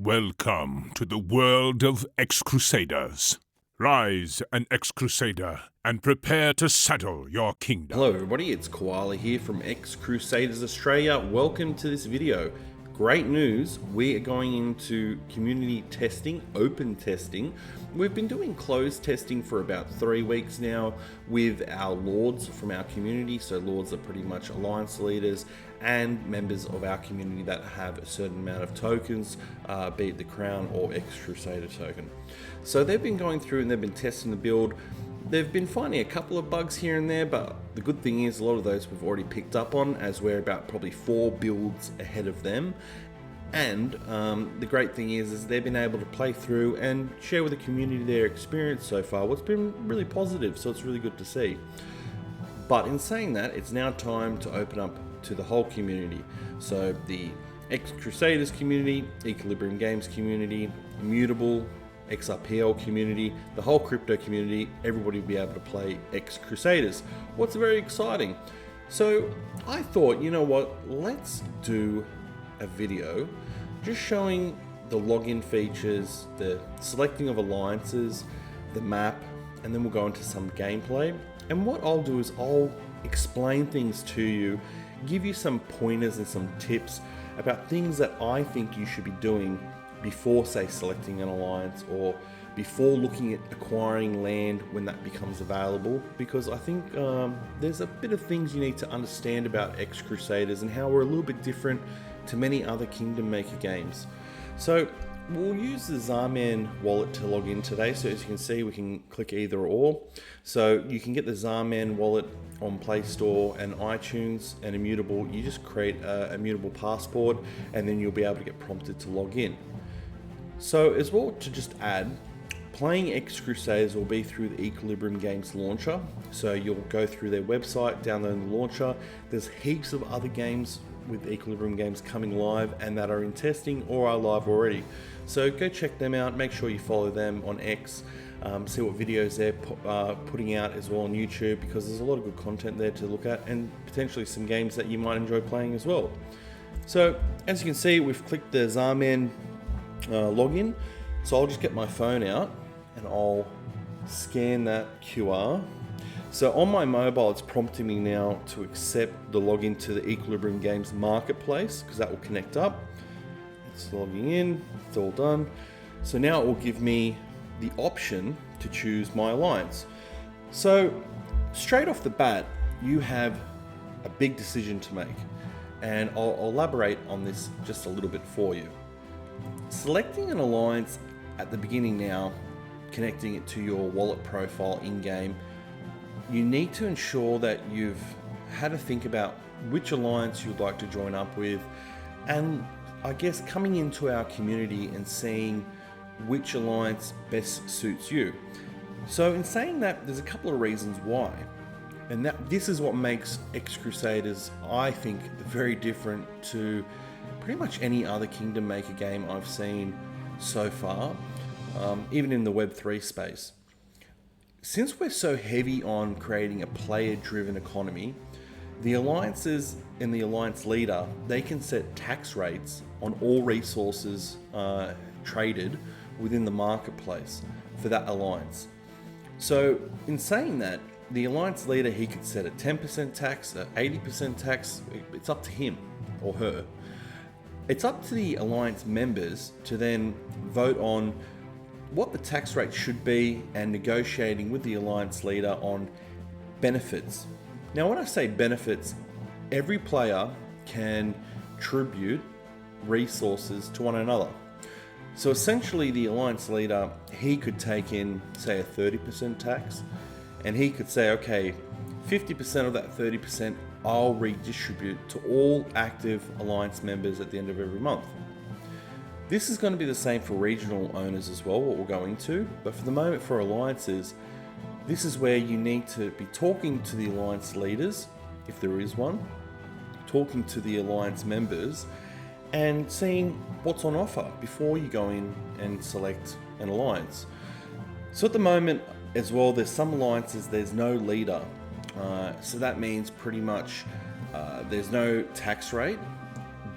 Welcome to the world of XCrusaders. Rise, an XCrusader, and prepare to saddle your kingdom. Hello everybody, it's Koala here from XCrusaders Australia. Welcome to this video. Great news, we are going into community testing, open testing. We've been doing closed testing for about 3 weeks now with our lords from our community. So lords are pretty much alliance leaders and members of our community that have a certain amount of tokens, be it the crown or ex-crusader token. So they've been going through and they've been testing the build. They've been finding a couple of bugs here and there, but the good thing is a lot of those we've already picked up on, as we're about probably 4 builds ahead of them. And the great thing is they've been able to play through and share with the community their experience so far, what's been really positive, so it's really good to see. But in saying that, it's now time to open up to the whole community. So the XCrusaders community, Equilibrium Games community, Immutable, XRPL community, the whole crypto community, everybody will be able to play XCrusaders. What's very exciting. So I thought, you know what, let's do a video just showing the login features, the selecting of alliances, the map, and then we'll go into some gameplay. And what I'll do is I'll explain things to you, give you some pointers and some tips about things that I think you should be doing before, say, selecting an alliance or before looking at acquiring land when that becomes available, because I think there's a bit of things you need to understand about XCrusaders and how we're a little bit different to many other Kingdom Maker games. So we'll use the Xaman wallet to log in today. So as you can see, we can click either or. So you can get the Xaman wallet on Play Store and iTunes, and Immutable, you just create a Immutable passport and then you'll be able to get prompted to log in. So as well, to just add, playing XCrusaders will be through the Equilibrium Games launcher. So you'll go through their website, download the launcher. There's heaps of other games with Equilibrium Games coming live and that are in testing or are live already. So go check them out, make sure you follow them on X, see what videos they're putting out as well on YouTube, because there's a lot of good content there to look at and potentially some games that you might enjoy playing as well. So as you can see, we've clicked the Xaman login. So I'll just get my phone out and I'll scan that QR. So on my mobile, it's prompting me now to accept the login to the Equilibrium Games marketplace, because that will connect up. It's logging in, it's all done. So now it will give me the option to choose my alliance. So straight off the bat, you have a big decision to make, and I'll elaborate on this just a little bit for you. Selecting an alliance at the beginning now, connecting it to your wallet profile in-game, you need to ensure that you've had to think about which alliance you'd like to join up with, and I guess coming into our community and seeing which alliance best suits you. So in saying that, there's a couple of reasons why, and this is what makes XCrusaders, I think, very different to pretty much any other Kingdom Maker game I've seen so far, even in the Web3 space. Since we're so heavy on creating a player-driven economy, the alliances and the alliance leader, they can set tax rates on all resources traded within the marketplace for that alliance. So in saying that, the alliance leader, he could set a 10% tax, an 80% tax, it's up to him or her. It's up to the alliance members to then vote on what the tax rate should be and negotiating with the alliance leader on benefits. Now, when I say benefits, every player can tribute resources to one another. So essentially, the alliance leader, he could take in, say, a 30% tax, and he could say, okay, 50% of that 30% I'll redistribute to all active alliance members at the end of every month. This is going to be the same for regional owners as well, what we'll go into, but for the moment for alliances, this is where you need to be talking to the alliance leaders, if there is one, talking to the alliance members, and seeing what's on offer before you go in and select an alliance. So at the moment as well, there's some alliances, there's no leader. So that means pretty much there's no tax rate,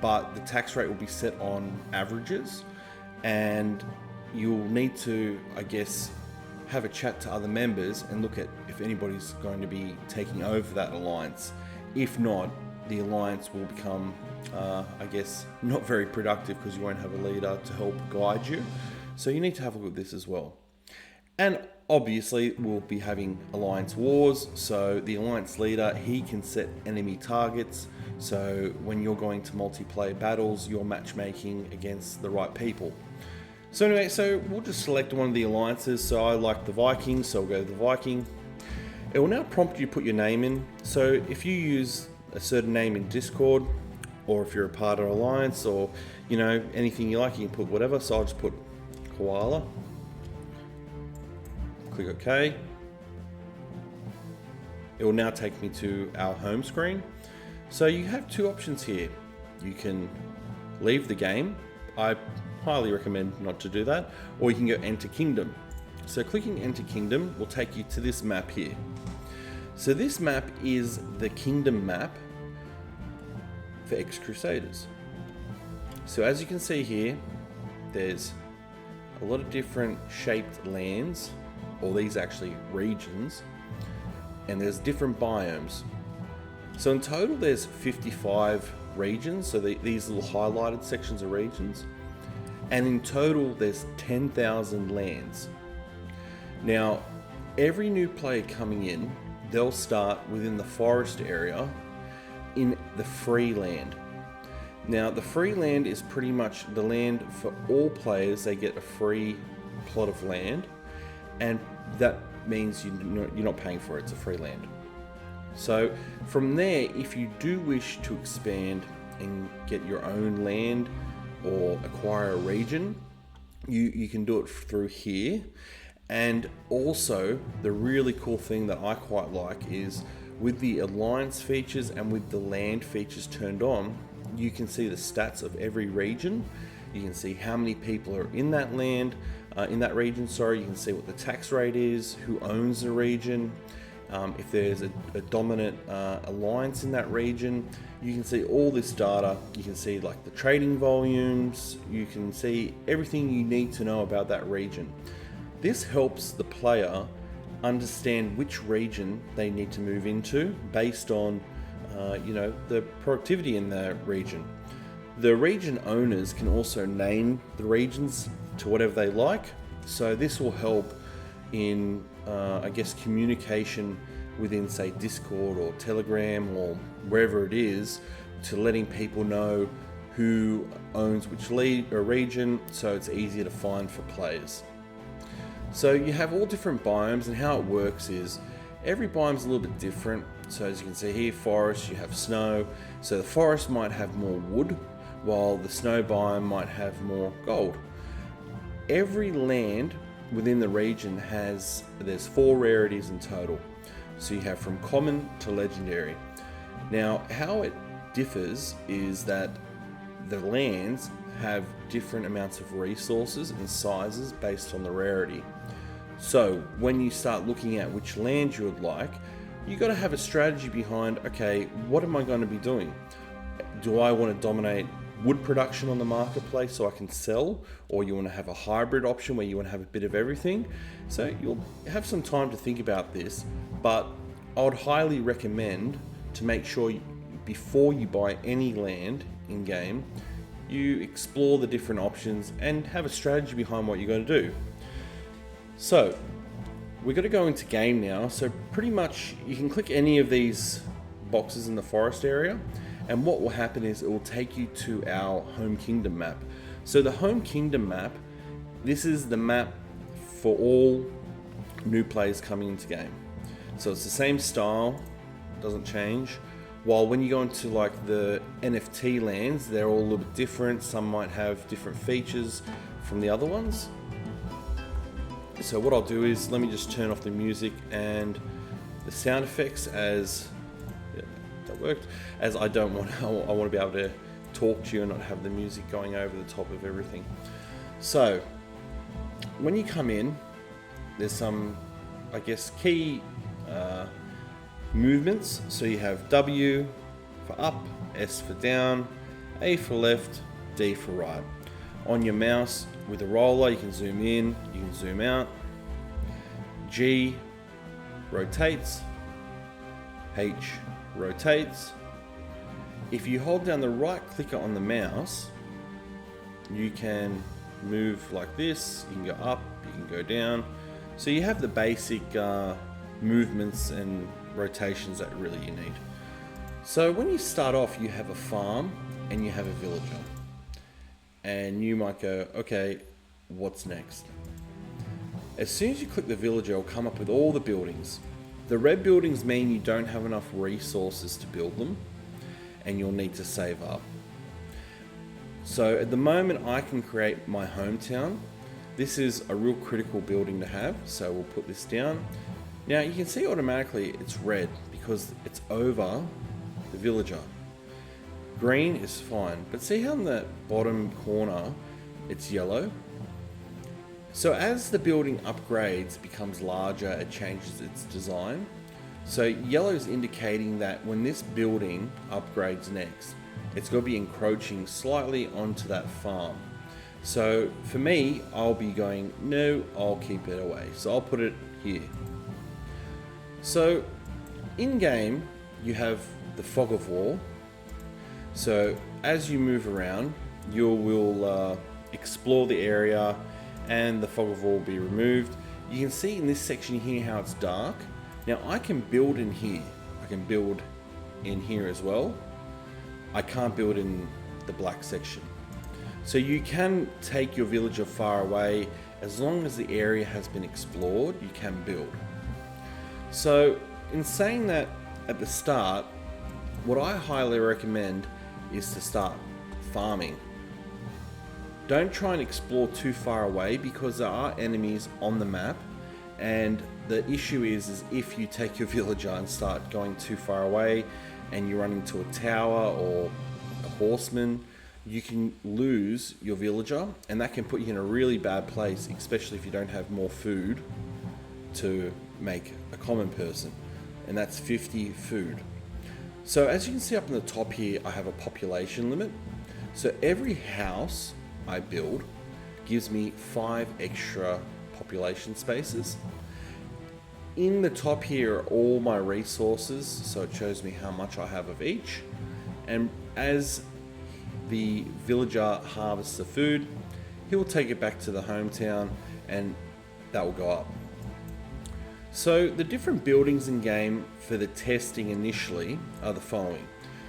but the tax rate will be set on averages. and you'll need to, I guess, have a chat to other members and look at if anybody's going to be taking over that alliance. If not, the alliance will become, I guess, not very productive because you won't have a leader to help guide you. So you need to have a look at this as well. And obviously we'll be having alliance wars, so the alliance leader, he can set enemy targets, so when you're going to multiplayer battles, you're matchmaking against the right people. So anyway, so we'll just select one of the alliances. So I like the Vikings, so we'll go to the Viking. It will now prompt you to put your name in. So if you use a certain name in Discord, or if you're a part of an alliance, or you know, anything you like, you can put whatever. So I'll just put Koala. Click OK. It will now take me to our home screen. So you have two options here. You can leave the game. I highly recommend not to do that. Or you can go Enter Kingdom. So clicking Enter Kingdom will take you to this map here. So this map is the kingdom map for XCrusaders. So as you can see here, there's a lot of different shaped lands, or these actually regions, and there's different biomes. So in total there's 55 regions, so these little highlighted sections are regions, and in total there's 10,000 lands. Now every new player coming in, they'll start within the forest area in the free land. Now the free land is pretty much the land for all players. They get a free plot of land, and that means you're not paying for it. It's a free land. So from there, if you do wish to expand and get your own land or acquire a region, you can do it through here. And also the really cool thing that I quite like is with the alliance features and with the land features turned on, you can see the stats of every region. You can see how many people are in that land, in that region, sorry. You can see what the tax rate is, who owns the region, if there's a dominant alliance in that region. You can see all this data. You can see like the trading volumes. You can see everything you need to know about that region. This helps the player understand which region they need to move into based on the productivity in the region. The region owners can also name the regions to whatever they like, so this will help in I guess communication within, say, Discord or Telegram or wherever it is, to letting people know who owns which region, so it's easier to find for players. So you have all different biomes, and how it works is every biome is a little bit different. So as you can see here, forest, you have snow. So the forest might have more wood, while the snow biome might have more gold. Every land within the region there's 4 rarities in total. So you have from common to legendary. Now how it differs is that the lands have different amounts of resources and sizes based on the rarity. So when you start looking at which land you would like, you got to have a strategy behind, okay, what am I going to be doing? Do I want to dominate wood production on the marketplace so I can sell, or you want to have a hybrid option where you want to have a bit of everything? So you'll have some time to think about this, but I would highly recommend to make sure before you buy any land in game, you explore the different options and have a strategy behind what you're going to do. So we're going to go into game now. So pretty much you can click any of these boxes in the forest area, and what will happen is it will take you to our home kingdom map. So the home kingdom map, this is the map for all new players coming into game. So it's the same style, doesn't change. While when you go into like the NFT lands, they're all a little bit different. Some might have different features from the other ones. So what I'll do is, let me just turn off the music and the sound effects as, yeah, that worked, as I want to be able to talk to you and not have the music going over the top of everything. So when you come in, there's some, I guess, key movements. So you have W for up, S for down, A for left, D for right. On your mouse with a roller, you can zoom in, you can zoom out. G rotates, H rotates. If you hold down the right clicker on the mouse, you can move like this. You can go up, you can go down. So you have the basic movements and rotations that really you need. So when you start off, you have a farm and you have a villager. And you might go, okay, what's next? As soon as you click the villager, it'll come up with all the buildings. The red buildings mean you don't have enough resources to build them, and you'll need to save up. So at the moment, I can create my hometown. This is a real critical building to have, so we'll put this down. Now you can see automatically it's red because it's over the villager. Green is fine, but see how in the bottom corner it's yellow? So as the building upgrades, becomes larger, it changes its design. So yellow is indicating that when this building upgrades next, it's going to be encroaching slightly onto that farm. So for me, I'll be going, no, I'll keep it away. So I'll put it here. So in game, you have the fog of war. So as you move around, you will explore the area and the fog of war will be removed. You can see in this section here how it's dark. Now I can build in here. I can build in here as well. I can't build in the black section. So you can take your villager far away. As long as the area has been explored, you can build. So in saying that, at the start, what I highly recommend is to start farming. Don't try and explore too far away because there are enemies on the map, and the issue is if you take your villager and start going too far away and you run into a tower or a horseman, you can lose your villager, and that can put you in a really bad place, especially if you don't have more food to make a common person, and that's 50 food. So as you can see up in the top here, I have a population limit. So every house I build gives me 5 extra population spaces. In the top here are all my resources, so it shows me how much I have of each. And as the villager harvests the food, he'll take it back to the hometown and that will go up. So the different buildings in game for the testing initially are the following.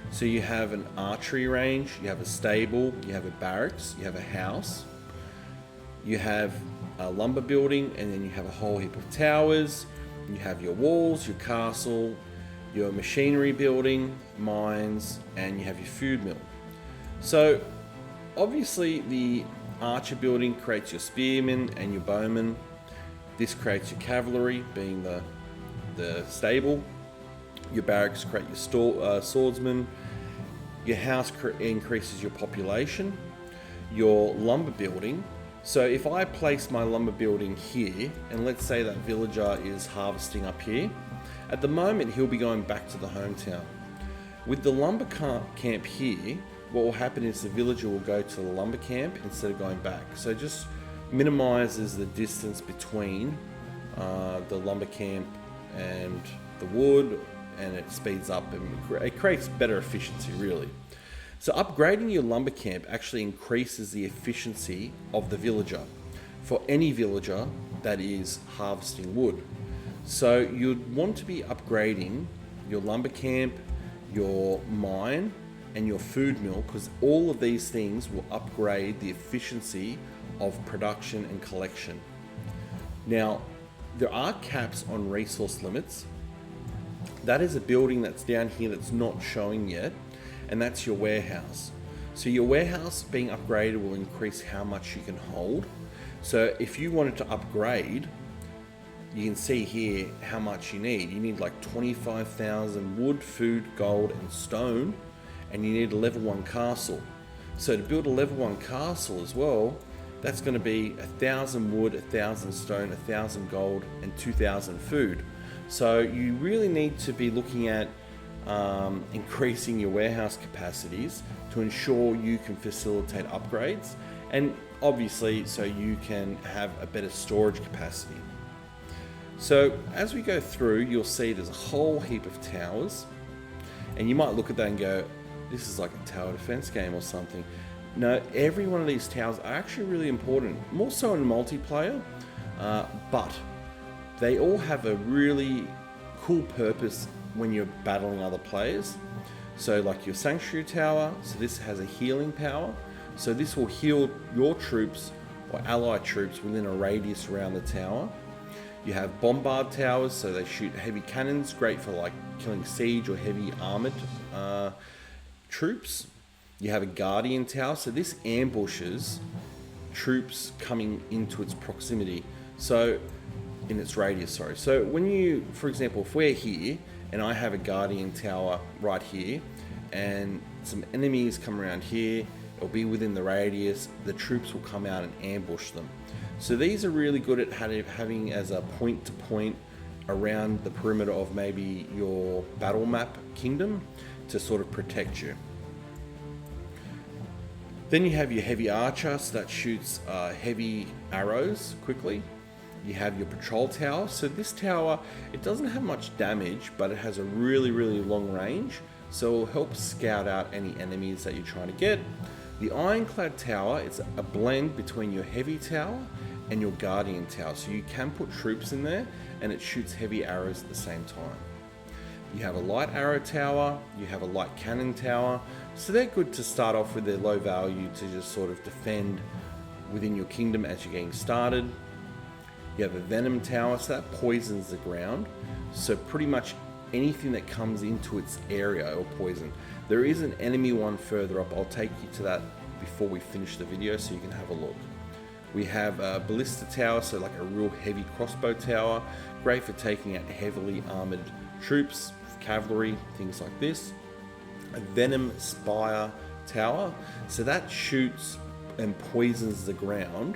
So you have an archery range, you have a stable, you have a barracks, you have a house, you have a lumber building, and then you have a whole heap of towers. You have your walls, your castle, your machinery building, mines, and you have your food mill. So obviously the archer building creates your spearmen and your bowmen. This creates your cavalry, being the stable. Your barracks create your swordsmen. Your house increases your population. Your lumber building. So if I place my lumber building here, and let's say that villager is harvesting up here, at the moment he'll be going back to the hometown. With the lumber camp here, what will happen is the villager will go to the lumber camp instead of going back. So it just minimizes the distance between the lumber camp and the wood, and it speeds up and it creates better efficiency really. So upgrading your lumber camp actually increases the efficiency of the villager for any villager that is harvesting wood. So you'd want to be upgrading your lumber camp, your mine, and your food mill, because all of these things will upgrade the efficiency of production and collection. Now, there are caps on resource limits. That is a building that's down here that's not showing yet, and that's your warehouse. So your warehouse being upgraded will increase how much you can hold. So if you wanted to upgrade, you can see here how much you need. You need like 25,000 wood, food, gold, and stone, and you need a level 1 castle. So to build a level 1 castle as well, that's going to be 1,000 wood, 1,000 stone, 1,000 gold, and 2,000 food. So you really need to be looking at increasing your warehouse capacities to ensure you can facilitate upgrades. And obviously so you can have a better storage capacity. So as we go through, you'll see there's a whole heap of towers, and you might look at that and go, this is like a tower defense game or something. No, every one of these towers are actually really important, more so in multiplayer, but they all have a really cool purpose when you're battling other players. So like your Sanctuary Tower, so this has a healing power, so this will heal your troops or allied troops within a radius around the tower. You have Bombard Towers, so they shoot heavy cannons, great for like killing siege or heavy armored troops. You have a Guardian Tower, so this ambushes troops coming into its proximity, so in its radius, sorry. So when you, for example, if we're here and I have a Guardian Tower right here and some enemies come around here, it'll be within the radius, the troops will come out and ambush them. So these are really good at having as a point to point around the perimeter of maybe your battle map kingdom to sort of protect you. Then you have your heavy archer, so that shoots heavy arrows quickly. You have your patrol tower. So this tower, it doesn't have much damage, but it has a really, really long range. So it'll help scout out any enemies that you're trying to get. The ironclad tower, it's a blend between your heavy tower and your guardian tower. So you can put troops in there and it shoots heavy arrows at the same time. You have a light arrow tower, you have a light cannon tower. So they're good to start off with their low value to just sort of defend within your kingdom as you're getting started. You have a venom tower, so that poisons the ground. So pretty much anything that comes into its area will poison. There is an enemy one further up. I'll take you to that before we finish the video so you can have a look. We have a ballista tower, so like a real heavy crossbow tower. Great for taking out heavily armored troops, cavalry, things like this. A venom spire tower, so that shoots and poisons the ground.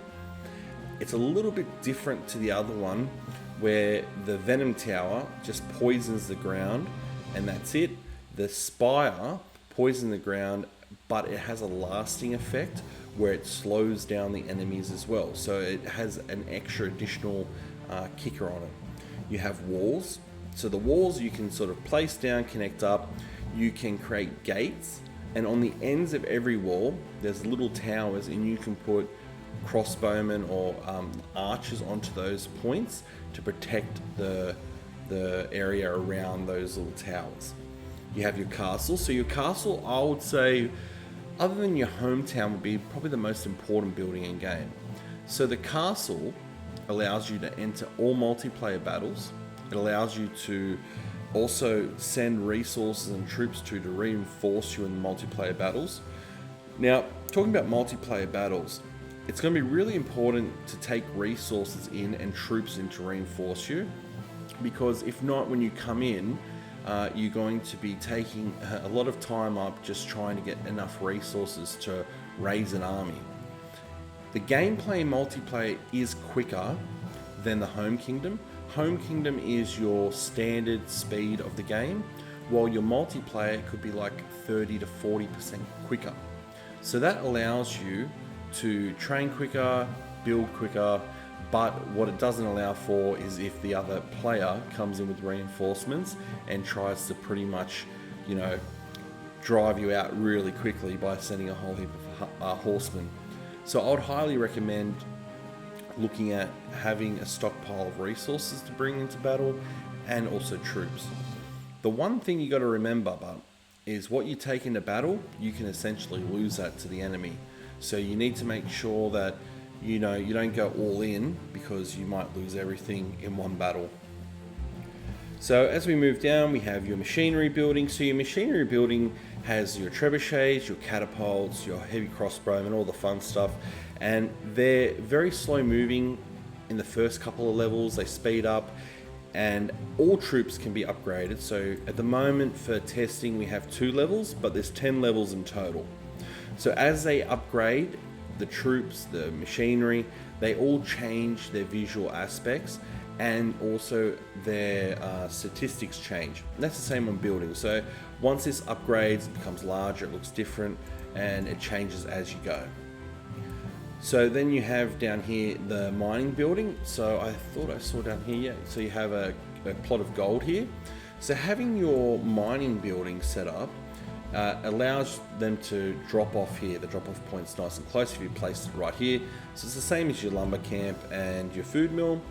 It's a little bit different to the other one where the venom tower just poisons the ground and that's it. The spire poisons the ground, but it has a lasting effect where it slows down the enemies as well. So it has an extra additional kicker on it. You have walls. So the walls you can sort of place down, connect up. You can create gates, and on the ends of every wall there's little towers, and you can put crossbowmen or archers onto those points to protect the area around those little towers. You have your castle. So your castle, I would say, other than your hometown, would be probably the most important building in game. So the castle allows you to enter all multiplayer battles. It allows you to also send resources and troops to reinforce you in the multiplayer battles. Now, talking about multiplayer battles, it's going to be really important to take resources in and troops in to reinforce you, because if not, when you come in, you're going to be taking a lot of time up just trying to get enough resources to raise an army. The gameplay in multiplayer is quicker than the home kingdom. Home kingdom is your standard speed of the game, while your multiplayer could be like 30 to 40% quicker. So that allows you to train quicker, build quicker, but what it doesn't allow for is if the other player comes in with reinforcements and tries to pretty much, drive you out really quickly by sending a whole heap of horsemen. So I would highly recommend looking at having a stockpile of resources to bring into battle and also troops. The one thing you got to remember is what you take into battle, you can essentially lose that to the enemy. So you need to make sure that you don't go all in, because you might lose everything in one battle. So as we move down, we have your machinery building. So your machinery building has your trebuchets, your catapults, your heavy crossbowmen, all the fun stuff. And they're very slow moving in the first couple of levels. They speed up, and all troops can be upgraded. So at the moment for testing, we have 2 levels, but there's 10 levels in total. So as they upgrade, the troops, the machinery, they all change their visual aspects, and also their statistics change. And that's the same on building. So once this upgrades, it becomes larger, it looks different, and it changes as you go. So then you have down here the mining building. So I thought I saw down here, yeah. So you have a plot of gold here. So having your mining building set up allows them to drop off here. The drop off point's nice and close if you place it right here. So it's the same as your lumber camp and your food mill.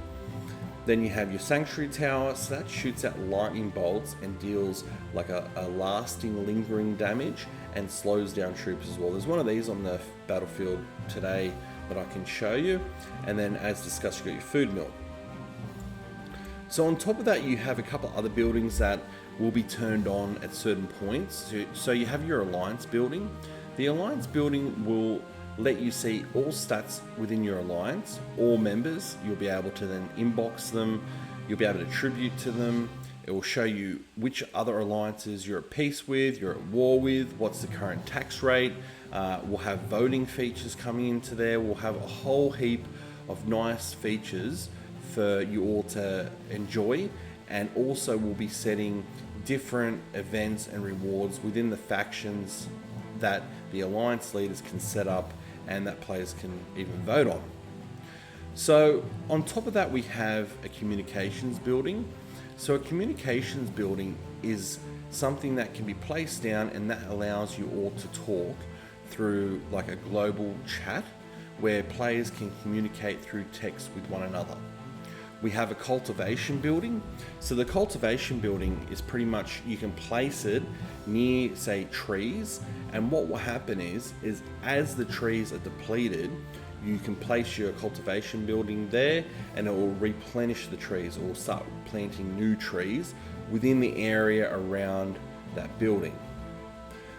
Then you have your sanctuary tower, so that shoots out lightning bolts and deals like a lasting, lingering damage and slows down troops as well. There's one of these on the battlefield today that I can show you. And then as discussed, you've got your food mill. So on top of that, you have a couple other buildings that will be turned on at certain points. So you have your alliance building. The alliance building will let you see all stats within your alliance, all members. You'll be able to then inbox them, you'll be able to attribute to them. It will show you which other alliances you're at peace with, you're at war with, what's the current tax rate. We'll have voting features coming into there. We'll have a whole heap of nice features for you all to enjoy, and also we'll be setting different events and rewards within the factions that the alliance leaders can set up and that players can even vote on. So on top of that, we have a communications building. So a communications building is something that can be placed down, and that allows you all to talk through like a global chat where players can communicate through text with one another. We have a cultivation building. So the cultivation building is pretty much, you can place it near, say, trees, and what will happen is as the trees are depleted, you can place your cultivation building there and it will replenish the trees, or start planting new trees within the area around that building.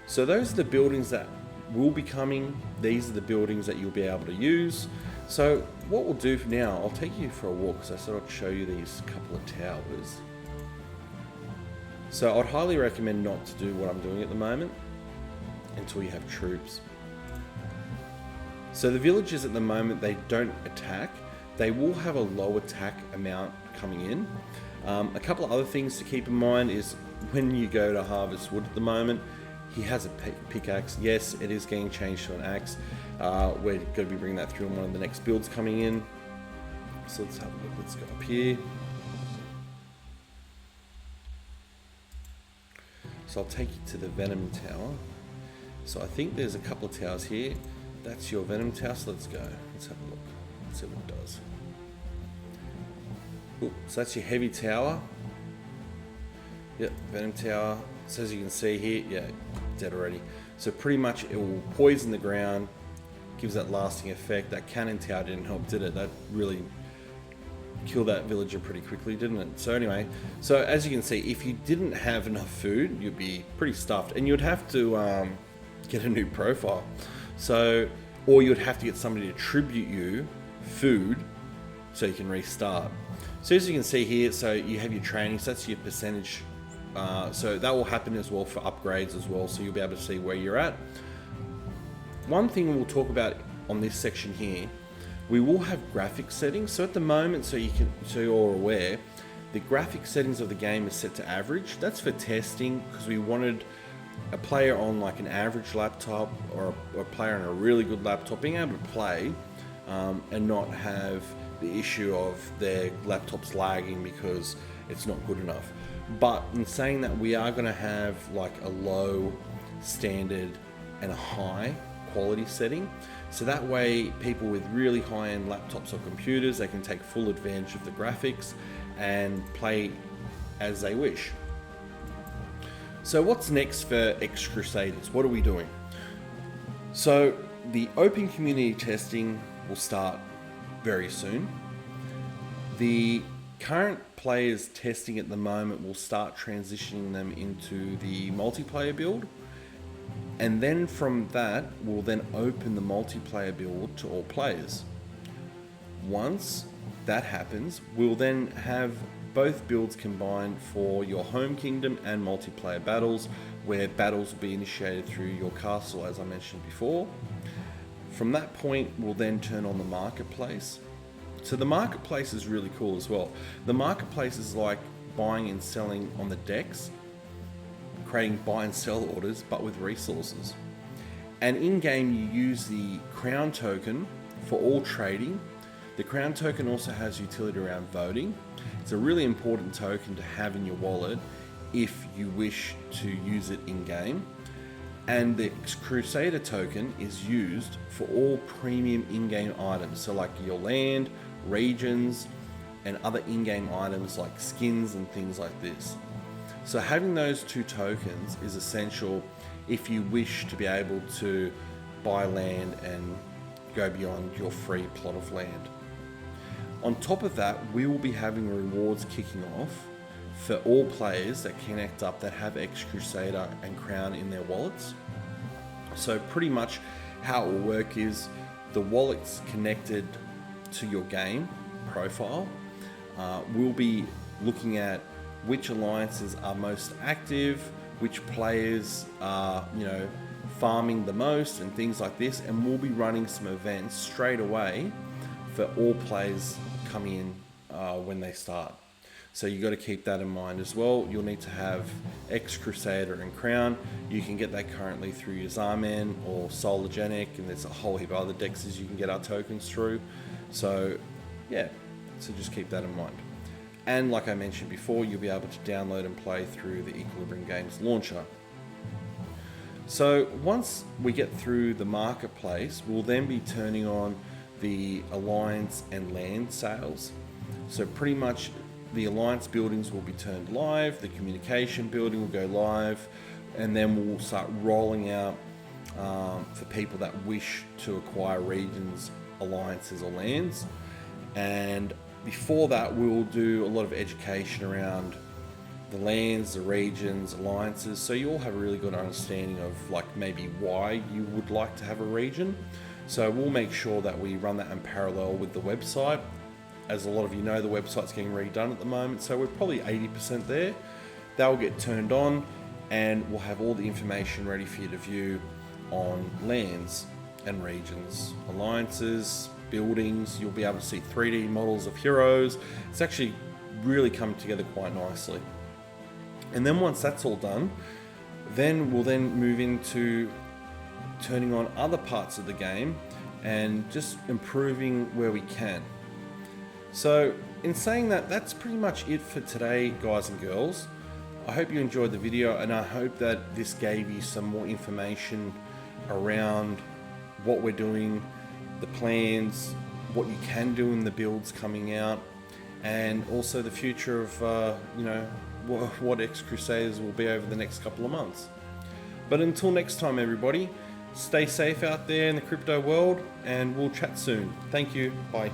So those are the buildings that will be coming. These are the buildings that you'll be able to use. So what we'll do for now, I'll take you for a walk because I thought I'd show you these couple of towers. So I'd highly recommend not to do what I'm doing at the moment until you have troops. So the villages at the moment, they don't attack. They will have a low attack amount coming in. A couple of other things to keep in mind is when you go to harvest wood at the moment, he has a pickaxe. Yes, it is getting changed to an axe. We're going to be bringing that through in one of the next builds coming in. So let's have a look. Let's go up here. So I'll take you to the Venom Tower. So I think there's a couple of towers here. That's your Venom Tower. So let's go. Let's have a look. Let's see what it does. Ooh, so that's your Heavy Tower. Yep, Venom Tower. So as you can see here, yeah, dead already. So pretty much it will poison the ground, gives that lasting effect. That cannon tower didn't help, did it? That really killed that villager pretty quickly, didn't it? So anyway, so as you can see, if you didn't have enough food, you'd be pretty stuffed, and you'd have to get a new profile. So, or you'd have to get somebody to tribute you food so you can restart. So as you can see here, so you have your training, so that's your percentage. So that will happen as well for upgrades as well, so you'll be able to see where you're at. One thing we'll talk about on this section here, we will have graphics settings. So at the moment, so you're aware, the graphic settings of the game is set to average. That's for testing, because we wanted a player on like an average laptop or a player on a really good laptop being able to play and not have the issue of their laptops lagging because it's not good enough. But in saying that, we are going to have like a low, standard and a high quality setting. So that way people with really high-end laptops or computers, they can take full advantage of the graphics and play as they wish. So what's next for XCrusaders? What are we doing? So the open community testing will start very soon. The current players testing at the moment will start transitioning them into the multiplayer build, and then from that we'll then open the multiplayer build to all players. Once that happens, we'll then have both builds combined for your home kingdom and multiplayer battles, where battles will be initiated through your castle, as I mentioned before. From that point, we'll then turn on the marketplace. So the marketplace is really cool as well. The marketplace is like buying and selling on the decks, creating buy and sell orders, but with resources. And in game, you use the crown token for all trading. The crown token also has utility around voting. It's a really important token to have in your wallet if you wish to use it in game. And the Crusader token is used for all premium in-game items, so like your land, regions, and other in-game items like skins and things like this. So having those two tokens is essential if you wish to be able to buy land and go beyond your free plot of land. On top of that, we will be having rewards kicking off for all players that connect up that have XCrusader and Crown in their wallets. So pretty much how it will work is the wallet's connected to your game profile. We'll be looking at which alliances are most active, which players are, farming the most and things like this. And we'll be running some events straight away for all players coming in when they start. So you got to keep that in mind as well. You'll need to have XCrusader and Crown. You can get that currently through your Xaman or Solargenic, and there's a whole heap of other dexes you can get our tokens through. So yeah, so just keep that in mind. And like I mentioned before, you'll be able to download and play through the Equilibrium Games launcher. So once we get through the marketplace, we'll then be turning on the alliance and land sales. So pretty much the alliance buildings will be turned live, the communication building will go live, and then we'll start rolling out for people that wish to acquire regions, alliances or lands. And before that, we'll do a lot of education around the lands, the regions, alliances, so you all have a really good understanding of like maybe why you would like to have a region. So we'll make sure that we run that in parallel with the website. As a lot of you know, the website's getting redone at the moment, so we're probably 80% there. That will get turned on and we'll have all the information ready for you to view on lands and regions, alliances, buildings. You'll be able to see 3D models of heroes. It's actually really come together quite nicely. And then once that's all done, then we'll move into turning on other parts of the game and just improving where we can. So in saying that, that's pretty much it for today, guys and girls. I hope you enjoyed the video, and I hope that this gave you some more information around what we're doing, the plans, what you can do in the builds coming out, and also the future of what XCrusaders will be over the next couple of months. But until next time, everybody, stay safe out there in the crypto world, and we'll chat soon. Thank you. Bye.